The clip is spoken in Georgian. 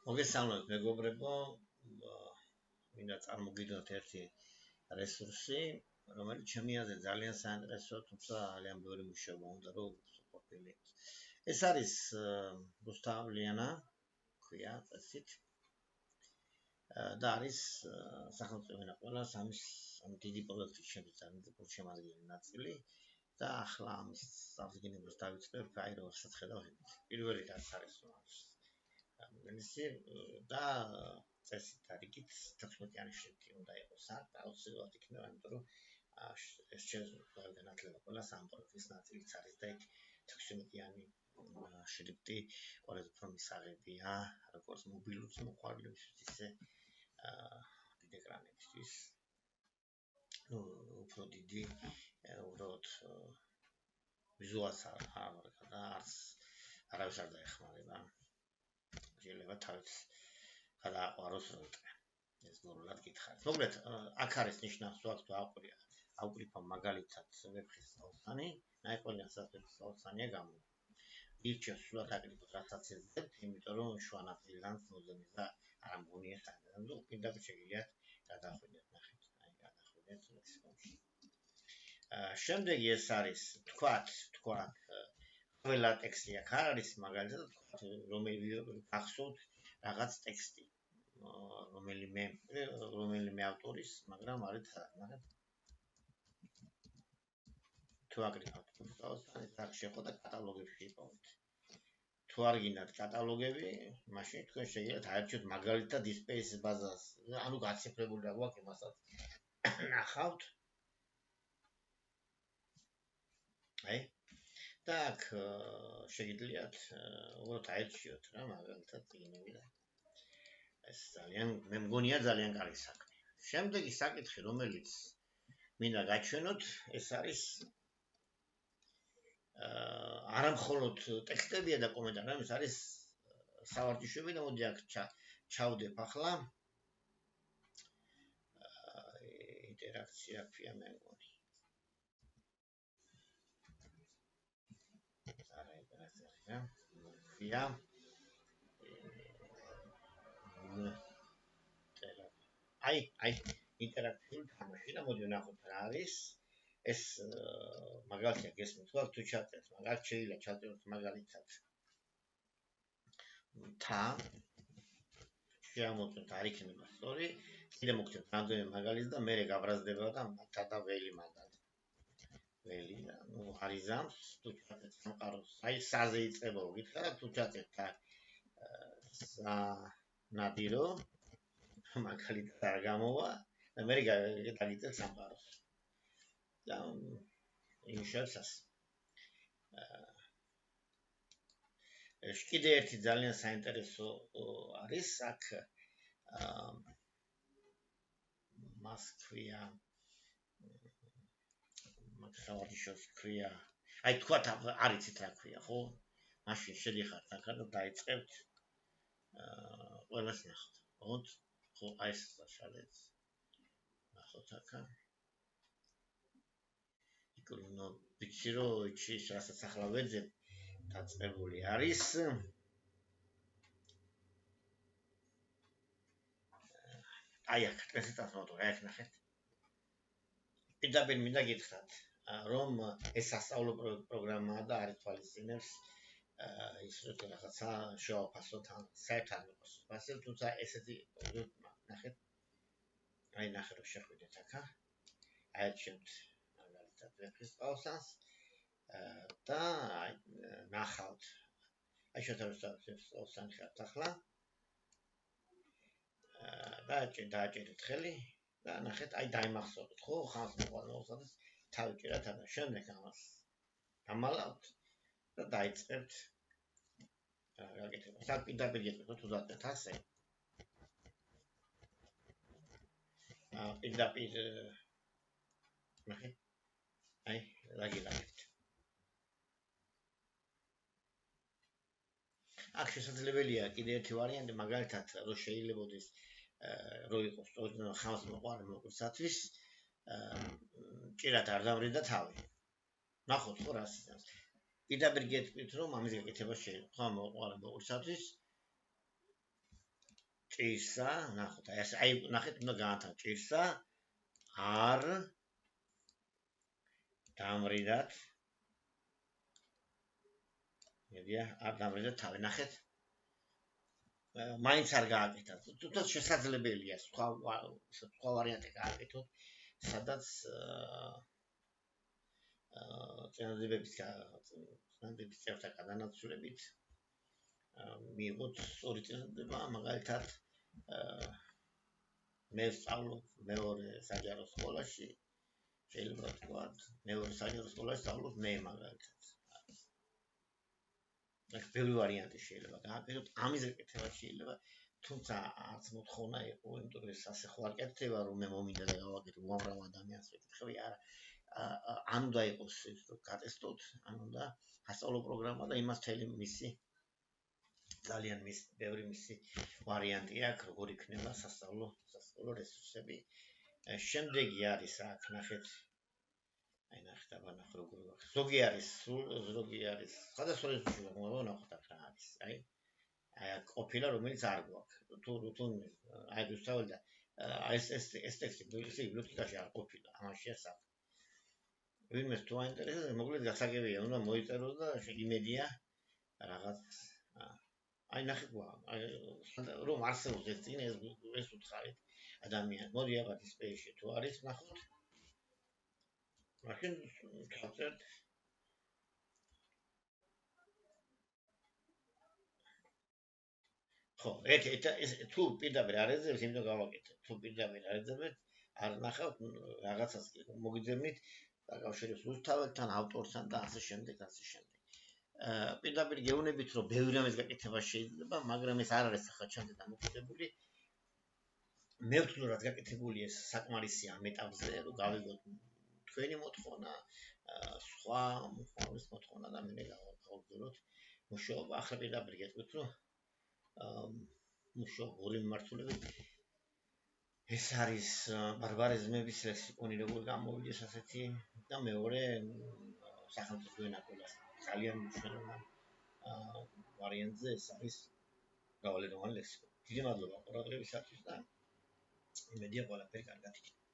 მოგესალმებით მეგობრებო, მინდა წარმოგიდგენთ ერთი რესურსი, რომელიც ჩემი აზრით ძალიან საინტერესოა, თუმცა ძალიან ბევრი მუშაობა უნდა რომ ყოფილიყო. ეს არის რუსთავლიანა, ქვია წესით. და არის სახელმწიფო ენა ყველას ამის დიდი პროექტის შემადგენელი ნაწილი და ახლა ამის აღდგენებას დავიწყებ, აი როასაც ხედავთ. პირველი რაც არის და წესით არიგით 16-იანი შრიფტი უნდა იყოს, აუცილებლად იქნება, იმიტომ რომ ეს განათლება ყველას ამ პროექტის ნაწილიც არის და 16-იანი შრიფტი ყველაზე უფრო მისაღებია, როგორც მობილურს მოყვარულებისთვის, ისე დიდ ეკრანებისთვის. უფრო დიდი, უბრალოდ ვიზუალს არავის არ დაეხმარება. შეიძლება თავის გადააყვაროს როტე. ეს ნორმალურად გითხარით. მოკლედ, აქ არის ნიშნავს ვაქვს აუკლიფა მაგალითად ვეფხის აუცანი, ნაიყვანიასაც ვეფხის აუცანია გამო. ირჩევს სულად აკრიტიკოს რასაც ეძებთ, იმიტომ რომ შუანაპირიდან მოდემის და არ მგონია საერთოდ. პირდაპირ შეგიძლიათ გადაახვიდეთ, ნახეთ, აი გადაახვიდეთ ლექსიკონში. შემდეგი ეს არის თქვათ ყველა ტექსტი აქ არის, მაგალითად, რომელიმე გახსოვთ რაღაც ტექსტი, რომელიმე ავტორის, მაგრამ არის ნახეთ. თუ აკრიფავთ აუცანით, აქ შეხვდა კატალოგებში იპოვეთ. თუ არ გინდათ კატალოგები, მაშინ თქვენ შეგიძლიათ აერჩიოთ მაგალითად DSpace ბაზას. ანუ გაციფრებული რა გვაქვს, იმასაც ნახავთ. აი და აქ შეგიძლიათ უბრალოდ აერჩიოთ რა მაგალითად წიგნები და ეს ძალიან მე მგონია ძალიან კარგი საქმე. შემდეგი საკითხი, რომელიც მინდა გაჩვენოთ, ეს არის არა მხოლოდ ტექსტებია და კომენტარები, ეს არის სავარჯიშოები და მოდი აქ ჩავდებ ახლა. ინტერაქცია ქვია მე მგონი. აი ინტერაქტიული თამაში და მოდი ვნახოთ რა არის. ეს მაგალითად გესმით, თუ ჩაწერთ, მაგალითად შეიძლება ჩაწეროთ მაგალითად თა შემოწმოთ არ იქნება სწორი, კიდე მოგცემთ რამდენიმე მაგალითს და მერე გაბრაზდება და და ველი მაგალითად. ველი, ნუ არიზამს, თუ ჩაწერთ სამყაროს, აი საზე იწყება გითხრა, თუ ჩაწერთ ნადირო, მაგალითად არ გამოვა და მერე გაგიწევთ სამყაროს. და იმუშავებს. კიდე ერთი ძალიან საინტერესო არის აქ მას ქვია მაგალითად ქვია აი თქვათ არიცით რა ქვია, ხო? მაშინ შედიხართ აქ და დაიწყებთ ყველას ნახოთ. ხო, აი ეს შალეთ. ნახოთ აქ. იკრინო ვიცი რომ ის რასაც ახლა ვეძებ დაწყებული არის. აი აქ წესითაც მოდი აქ ნახეთ. პირდაპირ მინდა გითხრათ, რომ ეს სასწავლო პროგრამაა და არ ითვალისწინებს ის რომ რაღაცა შევაფასოთ ან საერთოდ არ იყოს ფასი, თუმცა ესეთი ნახეთ. აი ნახე რომ შეხვიდეთ აქ. აერჩიოთ მაგალითად ვეფხის აუცანს და ნახავთ. აი შეთავაზეთ აუცანი ხართ ახლა. დააჭერეთ ხელი და ნახეთ, აი დაიმახსოვრეთ, ხო? ხანს მოყოლოს თავი ჭირათ და შემდეგ ამას დამალავთ და დაიწყებთ გაკეთებას. აქ პირდაპირ გეტყვით თუ დაწყეთ ასე. პირდაპირ ნახეთ. აი რაგილაკეთ. აქ შესაძლებელია კიდე ერთი ვარიანტი, მაგალითად, რომ შეიძლებოდეს რო იყოს ხანს მოყარი მოყვრისათვის ჭირათ არ დამრიდა თავი. ნახოთ ხო რა სიტყვას. პირდაპირ გეტყვით რომ ამის გაკეთება შეიძლება. ხან მოყარი მოყვრისათვის ჭირსა, ნახოთ, აი ნახეთ, უნდა გაათავო ჭირსა არ დამრიდათ. მედია არ დამრიდათ თავი, ნახეთ. მაინც არ გააკეთეთ. თუნდაც შესაძლებელია სხვა ვარიანტი გააკეთოთ, სადაც წინადებების წევრთა გადანაცვლებით მიიღოთ სწორი წინადადება, მაგალითად მე ვსწავლობ მეორე საჯარო სკოლაში, შეიძლება ვთქვათ, მეორე საჯარო სკოლაში ვსწავლობ მე მაგალითად. ეს ბევრი ვარიანტი შეიძლება გააკეთოთ, ამის გაკეთება შეიძლება, თუმცა არც მოთხოვნა იყო, იმიტომ რომ ეს ასე ხო არ კეთდება, რომ მე მომინდა და გავაკეთე უამრავ ადამიანს ვეკითხები, არა. ან უნდა იყოს ის რომ გატესტოთ, ან უნდა ასწავლო პროგრამა და იმას თელი მისი ძალიან ბევრი მისი ვარიანტი აქვს, როგორ იქნება სასწავლო რესურსები. შემდეგი არის რა, ნახეთ. აი ნახეთ, აბა ნახ როგორ ვახ. ზოგი არის სხვადასხვა რესურსი ვნახოთ აქ რა არის. აი ყოფილა რომელიც არ გვაქვს. თუ აი ვსწავლე და ეს ტექსტი ბიბლიოთეკაში არ ყოფილა, ამაშია საქმე. ვინმეს თუ აინტერესებს, მოკლედ გასაგებია, უნდა მოიწეროს და იმედია რაღაც აი ნახე რომ არსებობს ეს წინ ეს უთხარით ადამიანს. მოდი აბა დისპლეიში თუ არის, ნახოთ. მაშინ გავწერთ ხო, ეს თუ პირდაპირ არ ეძებს, იმიტომ გავაკეთებ. თუ პირდაპირ არ ეძებთ, არ ნახავთ რაღაცას მოგიძებნით დაკავშირებს რუსთაველთან, ავტორთან და ასე შემდეგ. პირდაპირ გეუბნებით, რომ ბევრი რამის გაკეთება შეიძლება, მაგრამ ეს არ არის ახლა ჩემთან დამოკიდებული. მე ვთქვი, რომ რაც გაკეთებული ეს საკმარისია ამ ეტაპზე, რომ გავიგოთ თქვენი მოთხოვნა, სხვა მოთხოვნის მოთხოვნა და მე გავაგზავნოთ მუშაობა. ახლა პირდაპირ გეტყვით, რომ მუშაობა ორი მიმართულებით ეს არის ბარბარიზმების ლექსიკონი, როგორ გამოვიდეს ასეთი და მეორე სახელმწიფო ენა ყველა ძალიან მნიშვნელოვანი ვარიანტზე ეს არის მრავალეროვანი ლექსიკონი. დიდი მადლობა ყურადღებისათვის და იმედია ყველაფერი კარგად იქნება.